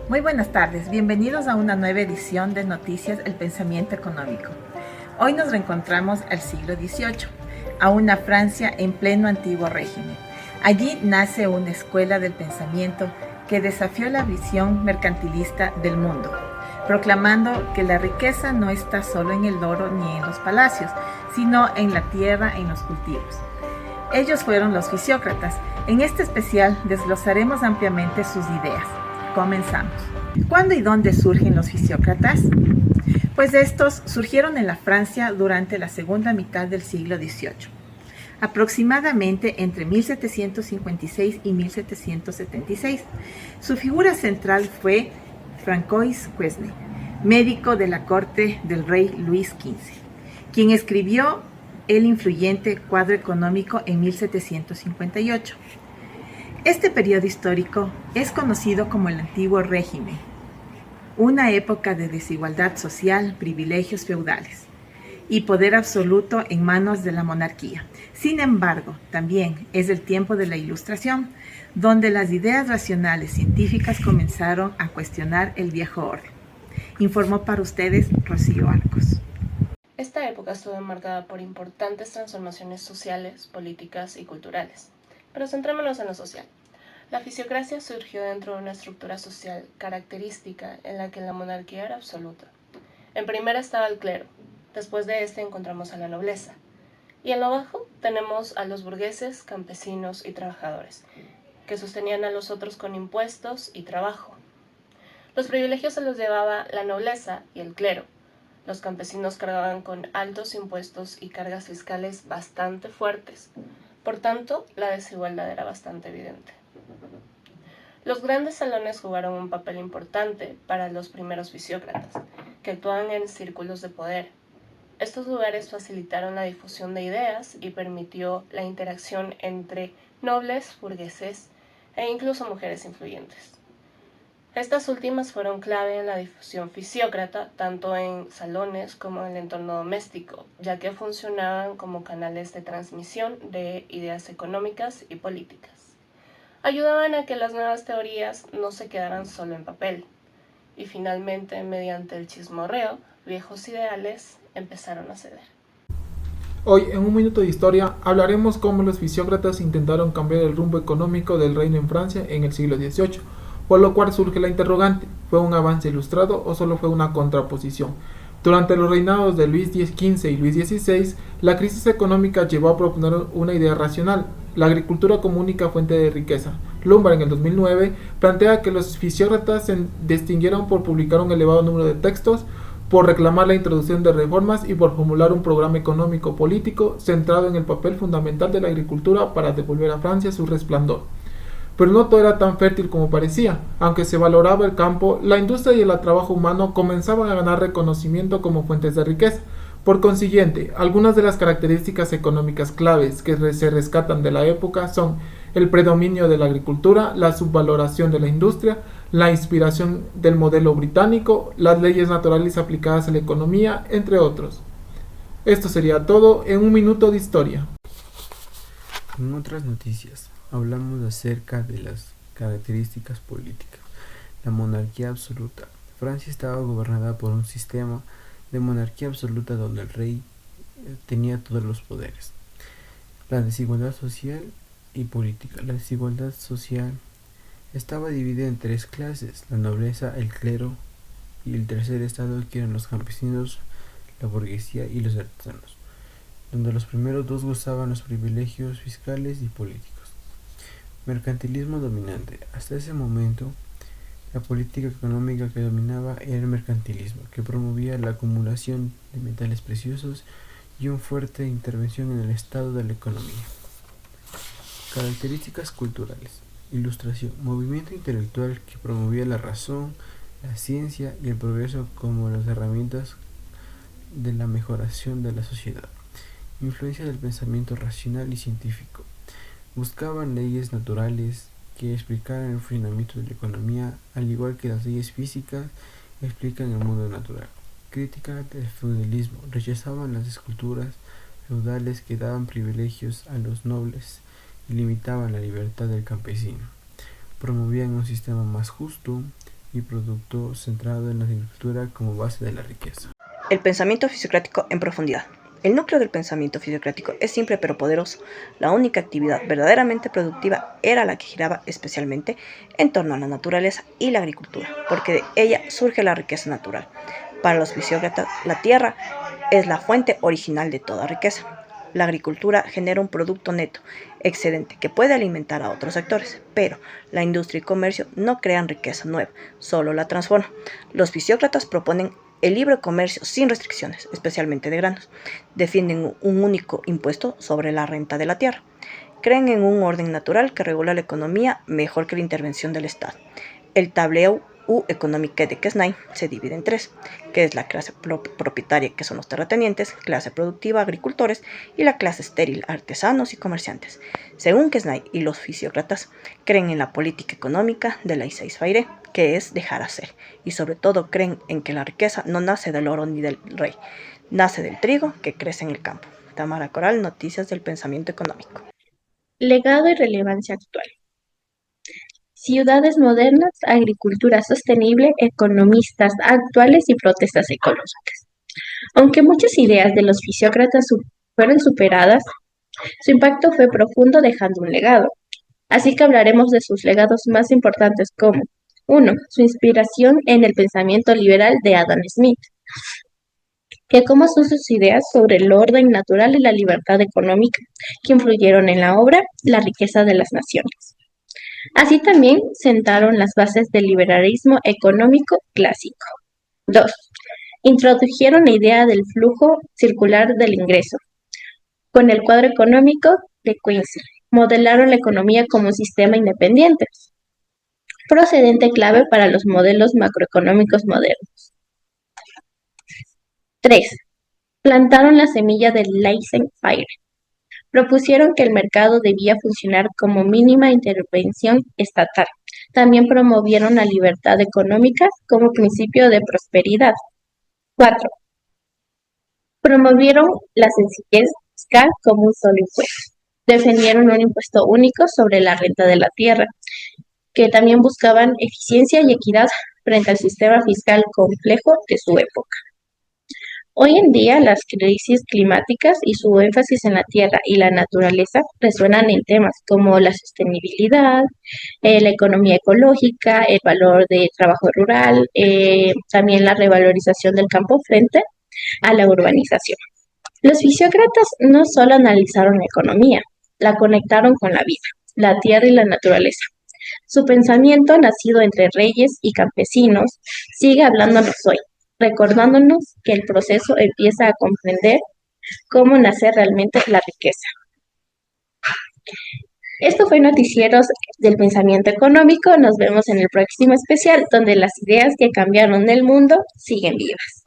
Muy buenas tardes, bienvenidos a una nueva edición de Noticias El Pensamiento Económico. Hoy nos reencontramos al siglo XVIII, a una Francia en pleno antiguo régimen. Allí nace una escuela del pensamiento que desafió la visión mercantilista del mundo, proclamando que la riqueza no está solo en el oro ni en los palacios, sino en la tierra, en los cultivos. Ellos fueron los fisiócratas. En este especial desglosaremos ampliamente sus ideas. Comenzamos. ¿Cuándo y dónde surgen los fisiócratas? Pues estos surgieron en la Francia durante la segunda mitad del siglo XVIII, aproximadamente entre 1756 y 1776. Su figura central fue Francois Quesnay, médico de la corte del rey Luis XV, quien escribió el influyente Cuadro Económico en 1758. Este periodo histórico es conocido como el Antiguo Régimen, una época de desigualdad social, privilegios feudales y poder absoluto en manos de la monarquía. Sin embargo, también es el tiempo de la Ilustración, donde las ideas racionales científicas comenzaron a cuestionar el viejo orden. Informó para ustedes Rocío Arcos. Esta época estuvo marcada por importantes transformaciones sociales, políticas y culturales. Pero centrémonos en lo social. La fisiocracia surgió dentro de una estructura social característica en la que la monarquía era absoluta. En primera estaba el clero, después de este encontramos a la nobleza. Y en lo bajo tenemos a los burgueses, campesinos y trabajadores, que sostenían a los otros con impuestos y trabajo. Los privilegios se los llevaba la nobleza y el clero. Los campesinos cargaban con altos impuestos y cargas fiscales bastante fuertes. Por tanto, la desigualdad era bastante evidente. Los grandes salones jugaron un papel importante para los primeros fisiócratas, que actuaban en círculos de poder. Estos lugares facilitaron la difusión de ideas y permitió la interacción entre nobles, burgueses e incluso mujeres influyentes. Estas últimas fueron clave en la difusión fisiócrata, tanto en salones como en el entorno doméstico, ya que funcionaban como canales de transmisión de ideas económicas y políticas. Ayudaban a que las nuevas teorías no se quedaran solo en papel, y finalmente, mediante el chismorreo, viejos ideales empezaron a ceder. Hoy, en un minuto de historia, hablaremos cómo los fisiócratas intentaron cambiar el rumbo económico del reino en Francia en el siglo XVIII, por lo cual surge la interrogante: ¿fue un avance ilustrado o solo fue una contraposición? Durante los reinados de Luis XV y Luis XVI, la crisis económica llevó a proponer una idea racional: la agricultura como única fuente de riqueza. Lombard, en el 2009, plantea que los fisiócratas se distinguieron por publicar un elevado número de textos, por reclamar la introducción de reformas y por formular un programa económico político centrado en el papel fundamental de la agricultura para devolver a Francia su resplandor. Pero no todo era tan fértil como parecía. Aunque se valoraba el campo, la industria y el trabajo humano comenzaban a ganar reconocimiento como fuentes de riqueza. Por consiguiente, algunas de las características económicas claves que se rescatan de la época son el predominio de la agricultura, la subvaloración de la industria, la inspiración del modelo británico, las leyes naturales aplicadas a la economía, entre otros. Esto sería todo en un minuto de historia. En otras noticias, hablamos acerca de las características políticas. La monarquía absoluta. Francia estaba gobernada por un sistema de monarquía absoluta donde el rey tenía todos los poderes. La desigualdad social y política. La desigualdad social estaba dividida en tres clases: la nobleza, el clero y el tercer estado, que eran los campesinos, la burguesía y los artesanos, donde los primeros dos gozaban los privilegios fiscales y políticos. Mercantilismo dominante. Hasta ese momento, la política económica que dominaba era el mercantilismo, que promovía la acumulación de metales preciosos y una fuerte intervención en el estado de la economía. Características culturales. Ilustración. Movimiento intelectual que promovía la razón, la ciencia y el progreso como las herramientas de la mejoración de la sociedad. Influencia del pensamiento racional y científico. Buscaban leyes naturales que explicaran el funcionamiento de la economía, al igual que las leyes físicas explican el mundo natural. Crítica del feudalismo. Rechazaban las esculturas feudales que daban privilegios a los nobles y limitaban la libertad del campesino. Promovían un sistema más justo y y producto centrado en la agricultura como base de la riqueza. El pensamiento fisiocrático en profundidad. El núcleo del pensamiento fisiocrático es simple pero poderoso. La única actividad verdaderamente productiva era la que giraba especialmente en torno a la naturaleza y la agricultura, porque de ella surge la riqueza natural. Para los fisiócratas, la tierra es la fuente original de toda riqueza. La agricultura genera un producto neto, excedente, que puede alimentar a otros sectores, pero la industria y comercio no crean riqueza nueva, solo la transforman. Los fisiócratas proponen el libre comercio sin restricciones, especialmente de granos. Defienden un único impuesto sobre la renta de la tierra. Creen en un orden natural que regula la economía mejor que la intervención del Estado. El tableu económico de Quesnay se divide en tres, que es la clase propietaria, que son los terratenientes, clase productiva, agricultores, y la clase estéril, artesanos y comerciantes. Según Quesnay y los fisiócratas, creen en la política económica de laissez-faire, que es dejar hacer, y sobre todo creen en que la riqueza no nace del oro ni del rey, nace del trigo que crece en el campo. Tamara Coral, Noticias del Pensamiento Económico. Legado y relevancia actual. Ciudades modernas, agricultura sostenible, economistas actuales y protestas ecológicas. Aunque muchas ideas de los fisiócratas fueron superadas, su impacto fue profundo dejando un legado. Así que hablaremos de sus legados más importantes como 1. Su inspiración en el pensamiento liberal de Adam Smith, que como son sus ideas sobre el orden natural y la libertad económica, que influyeron en la obra La riqueza de las naciones. Así también sentaron las bases del liberalismo económico clásico. 2. Introdujeron la idea del flujo circular del ingreso. Con el cuadro económico de Quincy, modelaron la economía como un sistema independiente, procedente clave para los modelos macroeconómicos modernos. 3. Plantaron la semilla del laissez-faire. Propusieron que el mercado debía funcionar como mínima intervención estatal. También promovieron la libertad económica como principio de prosperidad. 4. Promovieron la sencillez fiscal como un solo impuesto. Defendieron un impuesto único sobre la renta de la tierra, que también buscaban eficiencia y equidad frente al sistema fiscal complejo de su época. Hoy en día, las crisis climáticas y su énfasis en la tierra y la naturaleza resuenan en temas como la sostenibilidad, la economía ecológica, el valor del trabajo rural, también la revalorización del campo frente a la urbanización. Los fisiócratas no solo analizaron la economía, la conectaron con la vida, la tierra y la naturaleza. Su pensamiento, nacido entre reyes y campesinos, sigue hablándonos hoy, recordándonos que el proceso empieza a comprender cómo nacer realmente la riqueza. Esto fue Noticieros del Pensamiento Económico. Nos vemos en el próximo especial, donde las ideas que cambiaron el mundo siguen vivas.